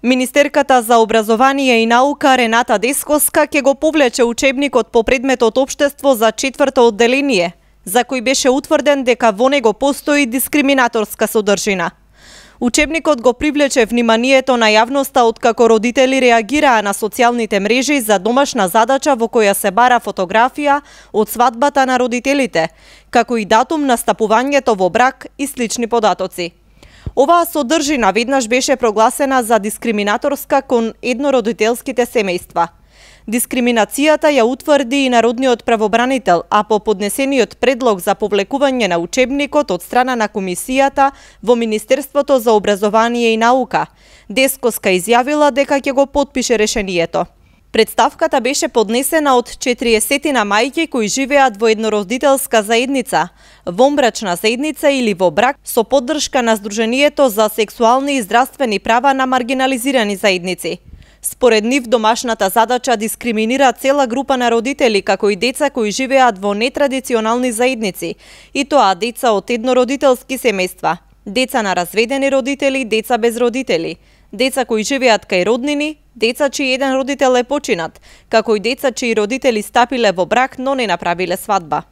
Министерката за образование и наука Рената Дескоска ќе го повлече учебникот по предметот општество за 4-то одделение, за кој беше утврден дека во него постои дискриминаторска содржина. Учебникот го привлече вниманието на јавноста откако родители реагираа на социјалните мрежи за домашна задача во која се бара фотографија од свадбата на родителите, како и датум на стапувањето во брак и слични податоци. Оваа содржина веднаш беше прогласена за дискриминаторска кон еднородителските семејства. Дискриминацијата ја утврди и народниот правобранител, а по поднесениот предлог за повлекување на учебникот од страна на комисијата во Министерството за образование и наука, Дескоска изјавила дека ќе го потпише решението. Представката беше поднесена од 40 мајки кои живеат во еднородителска заедница, вонбрачна заедница или во брак со поддршка на Сдруженијето за сексуални и здравствени права на маргинализирани заедници. Според нив, домашната задача дискриминира цела група на родители, како и деца кои живеат во нетрадиционални заедници, и тоа деца од еднородителски семејства, деца на разведени родители, деца без родители, деца кои живеат кај роднини, деца чиј еден родител е починат, како и деца чии родители стапиле во брак, но не направиле свадба.